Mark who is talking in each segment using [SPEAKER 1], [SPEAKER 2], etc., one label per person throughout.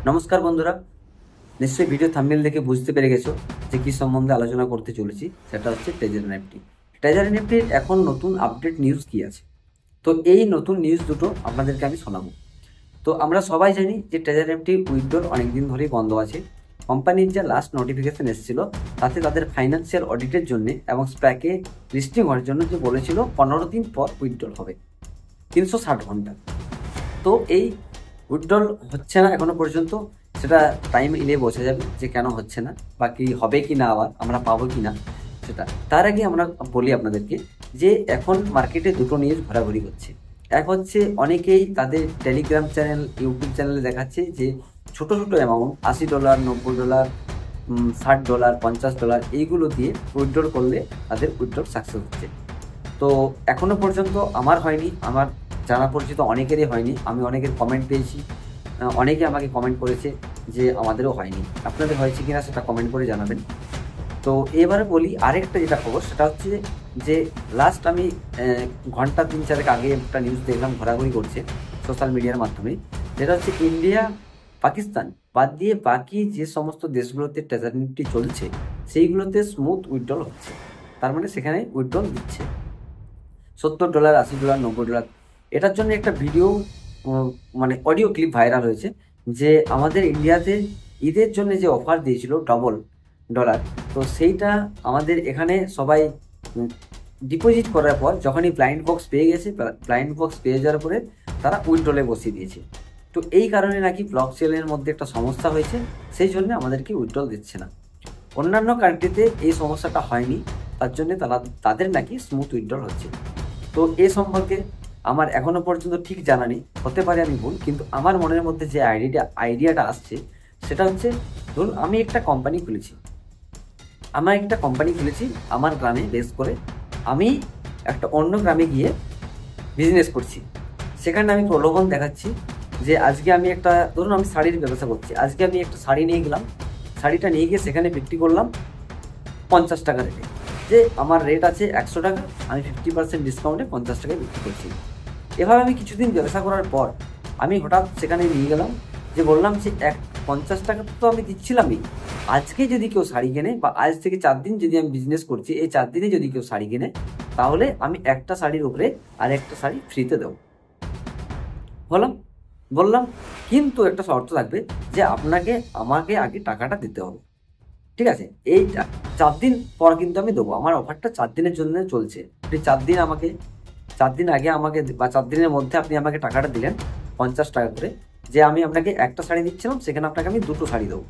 [SPEAKER 1] নমস্কার বন্ধুরা, নিশ্চয়ই ভিডিও থাম্বনেল দেখে বুঝতে পেরে গেছো যে কি সম্বন্ধে আলোচনা করতে চলেছি। সেটা হচ্ছে ট্রেজারি এনএফটি। ট্রেজারি এনএফটির এখন নতুন আপডেট নিউজ কি আছে, তো এই নতুন নিউজ দুটো আপনাদেরকে আমি শোনাবো। তো আমরা সবাই জানি যে ট্রেজারি এনএফটি উইথড্রল অনেকদিন ধরেই বন্ধ আছে। কোম্পানির যে লাস্ট নোটিফিকেশন এসেছিল তাতে তাদের ফাইন্যান্সিয়াল অডিটের জন্য এবং স্প্যাকে লিস্টিং হওয়ার জন্য যে বলেছিল 15 দিন পর উইথড্রল হবে, 360 ঘন্টা। তো এই উইথড্রল হচ্ছে না এখনো পর্যন্ত। সেটা টাইম এলে বোঝা যাবে যে কেন হচ্ছে না বা কি হবে কি না, আবার আমরা পাবো কি না সেটা। তার আগে আমরা বলি আপনাদেরকে যে এখন মার্কেটে দুটো নিউজ ঘোরাঘুরি করছে। এক হচ্ছে অনেকেই তাদের টেলিগ্রাম চ্যানেল, ইউটিউব চ্যানেলে দেখাচ্ছে যে ছোট ছোট অ্যামাউন্ট $80, $90, $60, $50 এইগুলো দিয়ে উইথড্রল করলে তাদের উইথড্রল সাকসেস হচ্ছে। তো এখনো পর্যন্ত আমার হয়নি, আমার জানা পরিচিত অনেকেরই হয়নি। আমি অনেকের কমেন্ট পেয়েছি, অনেকে আমাকে কমেন্ট করেছে যে আমাদেরও হয়নি। আপনাদের হয়েছে কিনা সেটা কমেন্ট করে জানাবেন। তো এবারে বলি আরেকটা যেটা খবর, সেটা হচ্ছে যে লাস্ট আমি ঘন্টা 3-4 আগে একটা নিউজ দেখলাম ঘোরাঘুরি করছে সোশ্যাল মিডিয়ার মাধ্যমে, যেটা হচ্ছে ইন্ডিয়া পাকিস্তান বাদ দিয়ে বাকি যে সমস্ত দেশগুলোতে ট্রেজারি নিফটি চলছে সেইগুলোতে স্মুথ উইথড্রল হচ্ছে। তার মানে সেখানে উইথড্রল দিচ্ছে $70, $80, $90। এটার জন্য একটা ভিডিও মানে অডিও ক্লিপ ভাইরাল হয়েছে যে আমাদের ইন্ডিয়াতে ঈদের জন্য যে অফার দিয়েছিল $1, তো সেইটা আমাদের এখানে সবাই ডিপোজিট করার পর যখনই ব্লাইন্ড বক্স পেয়ে গেছে, ব্লাইন্ড বক্স পেয়ে যাওয়ার পরে তারা উইথড্রলে বসিয়ে দিয়েছে। তো এই কারণে নাকি ব্লক চেনের মধ্যে একটা সমস্যা হয়েছে, সেই জন্য আমাদেরকে উইথড্রল দিচ্ছে না। অন্যান্য কান্ট্রিতে এই সমস্যাটা হয়নি, তার জন্য তাদের নাকি স্মুথ উইথড্রল হচ্ছে। তো এ সম্পর্কে আমার এখনো পর্যন্ত ঠিক জানা নেই, হতে পারে আমি ভুল, কিন্তু আমার মনের মধ্যে যে আইডিয়াটা আসছে সেটা হচ্ছে, ধরুন আমি একটা কোম্পানি খুলেছি, আমার গ্রামে বেস করে আমি একটা অন্য গ্রামে গিয়ে বিজনেস করছি। সেখানে আমি প্রলোভন দেখাচ্ছি যে আজকে আমি একটা, ধরুন আমি শাড়ির ব্যবসা করছি, আজকে আমি একটা শাড়ি নিয়ে গেলাম, শাড়িটা নিয়ে গিয়ে সেখানে বিক্রি করলাম 50 টাকা রেটে। যে আমার রেট আছে 100 টাকা, আমি 50% ডিসকাউন্টে 50 টাকায় বিক্রি করছি। এভাবে আমি কিছুদিন ব্যবসা করার পর আমি হঠাৎ সেখানে নিয়ে গেলাম, যে বললাম যে 50 টাকা তো আমি দিচ্ছিলামই, আজকে যদি কেউ শাড়ি কেনে বা আজ থেকে 4 দিন যদি আমি বিজনেস করছি, এই 4 দিনে যদি কেউ শাড়ি কেনে তাহলে আমি একটা শাড়ির উপরে আর একটা শাড়ি ফ্রিতে দেবো। বললাম কিন্তু একটা শর্ত থাকবে যে আমাকে আগে টাকাটা দিতে হবে। ঠিক আছে, এই 4 দিন পর কিন্তু আমি দেবো, আমার অফারটা 4 দিনের জন্য চলছে। আপনি 4 দিন আগে আমাকে বা 4 দিনের মধ্যে আপনি আমাকে টাকাটা দিলেন 50 টাকা করে, যে আমি আপনাকে একটা শাড়ি দিচ্ছিলাম সেখানে আপনাকে আমি দুটো শাড়ি দেবো।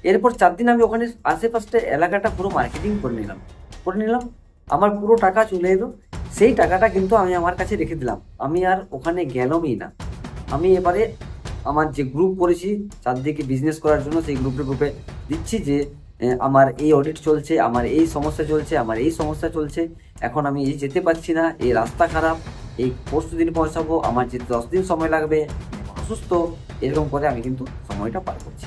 [SPEAKER 1] এরপর 4 দিন আমি ওখানে আশেপাশে এলাকাটা পুরো মার্কেটিং করে নিলাম, আমার পুরো টাকা চলে এলো। সেই টাকাটা কিন্তু আমি আমার কাছে রেখে দিলাম, আমি আর ওখানে গেলামই না। আমি এবারে আমার যে গ্রুপ করেছি চারদিকে বিজনেস করার জন্য, সেই গ্রুপে দিচ্ছি যে আমার এই অডিট চলছে, আমার এই সমস্যা চলছে, এখন আমি এই যেতে পারছি না, এই রাস্তা খারাপ, এই পরশু দিন পৌঁছাবো, আমার যেতে 10 দিন সময় লাগবে, অসুস্থ, এরকম করে আমি কিন্তু সময়টা পার করছি।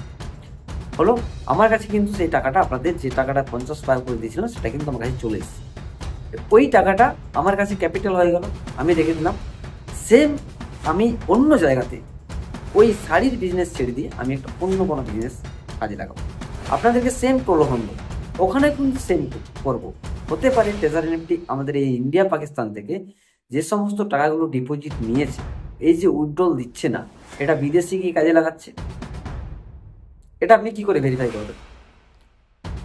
[SPEAKER 1] হলো, আমার কাছে কিন্তু সেই টাকাটা, আপনাদের যে টাকাটা 50 টাকা করে দিয়েছিলাম সেটা কিন্তু আমার কাছে চলে এসেছে। ওই টাকাটা আমার কাছে ক্যাপিটাল হয়ে গেল, আমি রেখে দিলাম। সেম আমি অন্য জায়গাতে ওই শাড়ির বিজনেস ছেড়ে দিয়ে আমি একটা অন্য কোনো বিজনেস কাজে লাগাবো, আপনাদেরকে সেম প্রলোভন দেবো, ওখানে কিন্তু সেম করবো। হতে পারে ট্রেজারি নিফটি আমাদের এই ইন্ডিয়া পাকিস্তান থেকে যে সমস্ত টাকাগুলো ডিপোজিট নিয়েছে, এই যে উইথড্রল দিচ্ছে না, এটা বিদেশে গিয়ে কাজে লাগাচ্ছে। এটা আপনি কি করে ভেরিফাই করবেন?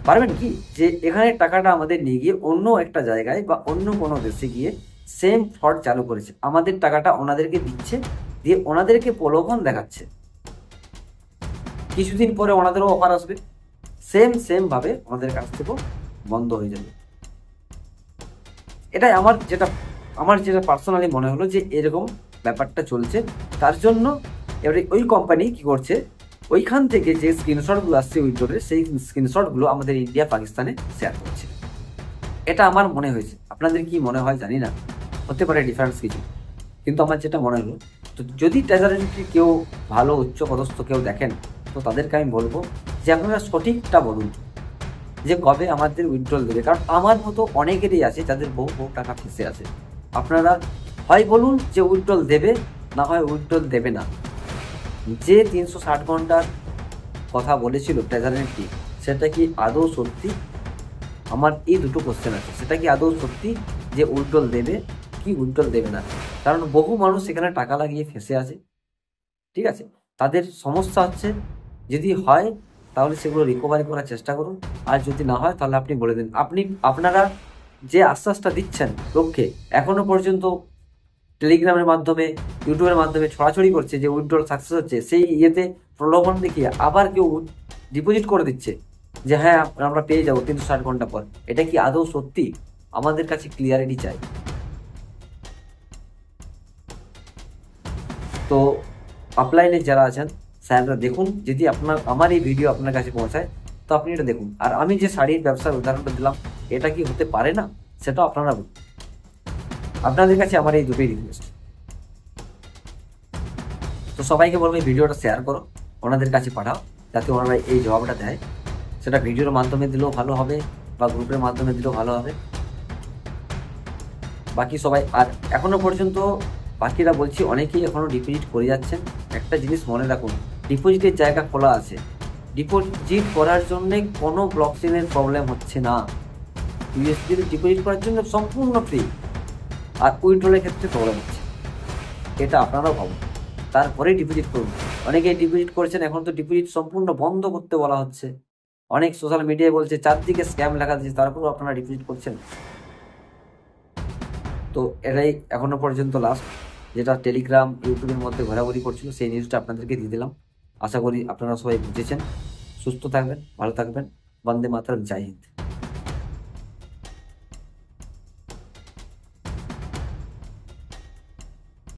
[SPEAKER 1] পারবেন কি যে এখানে টাকাটা আমাদের নিয়ে গিয়ে অন্য একটা জায়গায় বা অন্য কোনো দেশে গিয়ে সেম ফ্রড চালু করেছে, আমাদের টাকাটা ওনাদেরকে দিচ্ছে, দিয়ে ওনাদেরকে প্রলোভন দেখাচ্ছে, কিছুদিন পরে ওনাদেরও অফার আসবে, সেম ভাবে ওনাদের কাছ থেকেও বন্ধ হয়ে যাবে। এটাই আমার যেটা পার্সোনালি মনে হলো যে এরকম ব্যাপারটা চলছে। তার জন্য এবারে ওই কোম্পানি কি করছে, ওইখান থেকে যে স্ক্রিনশটগুলো আসছে উইথড্রলের, সেই স্ক্রিনশটগুলো আমাদের ইন্ডিয়া পাকিস্তানে শেয়ার করছে। এটা আমার মনে হয়েছে, আপনাদের কি মনে হয় জানি না, হতে পারে ডিফারেন্স কিছু, কিন্তু আমার যেটা মনে হলো। তো যদি ট্রেজারি নিফটি কেউ ভালো উচ্চপদস্থ কেউ দেখেন, তো তাদেরকে আমি বলবো যে আপনারা সঠিকটা বলুন যে কবে আমাদের উইথড্রল দেবে, কারণ আমার মতো অনেকেরই আছে যাদের বহু টাকা ফেসে আছে। আপনারা হয় বলুন যে উইথড্রল দেবে, না হয় উইথড্রল দেবে না, যে 360 ঘন্টার কথা বলেছিল ট্রেজারি নিফটি, সেটা কি আদৌ সত্যি? আমার এই দুটো কোশ্চেন আছে, সেটা কি আদৌ সত্যি যে উইথড্রল দেবে কি উইথড্রল দেবে না? কারণ বহু মানুষ সেখানে টাকা লাগিয়ে ফেঁসে আছে, ঠিক আছে? তাদের সমস্যা হচ্ছে, যদি হয় তাহলে সেগুলো রিকভারি করার চেষ্টা করুন, আর যদি না হয় তাহলে আপনি বলে দিন। আপনারা যে আশ্বাসটা দিচ্ছেন লোককে, এখনো পর্যন্ত টেলিগ্রামের মাধ্যমে, ইউটিউবের মাধ্যমে ছড়াছড়ি করছে যে উইথড্রল সাকসেস হচ্ছে, সেই ইয়েতে প্রলোভন দেখিয়ে আবার কেউ ডিপোজিট করে দিচ্ছে যে হ্যাঁ আমরা পেয়ে যাবো 360 ঘন্টা পর। এটা কি আদৌ সত্যি? আমাদের কাছে ক্লিয়ারিটি চাই। তো অফলাইনে যারা আছেন স্যাররা দেখুন, যদি আমার এই ভিডিও আপনার কাছে পৌঁছায় তো আপনি এটা দেখুন। আর আমি যে শাড়ির ব্যবসার উদাহরণটা দিলাম, এটা কি হতে পারে না? সেটাও আপনারা বলুন। আপনাদের কাছে আমার এই দুটোই রিকোয়েস্ট। তো সবাইকে বলবো এই ভিডিওটা শেয়ার করো, ওনাদের কাছে পাঠাও, যাতে ওনারা এই জবাবটা দেয়। সেটা ভিডিওর মাধ্যমে দিলেও ভালো হবে, বা গ্রুপের মাধ্যমে দিলেও ভালো হবে। বাকি সবাই, আর এখনো পর্যন্ত বাকিরা বলছি অনেকেই এখনো ডিপোজিট করে যাচ্ছেন। একটা জিনিস মনে রাখুন, ডিপোজিটের জায়গা খোলা আছে, ডিপোজিট করার জন্য কোনো ব্লকচেনের প্রবলেম হচ্ছে না। ইউএসডিতে ডিপোজিট করার জন্য সম্পূর্ণ ফ্রি, আর উইথড্রলের ক্ষেত্রে প্রবলেম হচ্ছে। এটা আপনারাও ভাবুন, তারপরেই ডিপোজিট করুন। অনেকেই ডিপোজিট করেছেন, এখন তো ডিপোজিট সম্পূর্ণ বন্ধ করতে বলা হচ্ছে। অনেক সোশ্যাল মিডিয়ায় বলছে, চারদিকে স্ক্যাম লেখা দিচ্ছে, তারপরেও আপনারা ডিপোজিট করছেন। তো এটাই এখনো পর্যন্ত লাস্ট, যেটা টেলিগ্রাম ইউটিউবের মধ্যে ঘোরাঘুরি করছিল, সেই নিউজটা আপনাদেরকে দিয়ে দিলাম। আশা করি আপনারা সবাই বুঝেছেন। সুস্থ থাকবেন, ভালো থাকবেন। বন্দে মাতরম, জয় হিন্দ।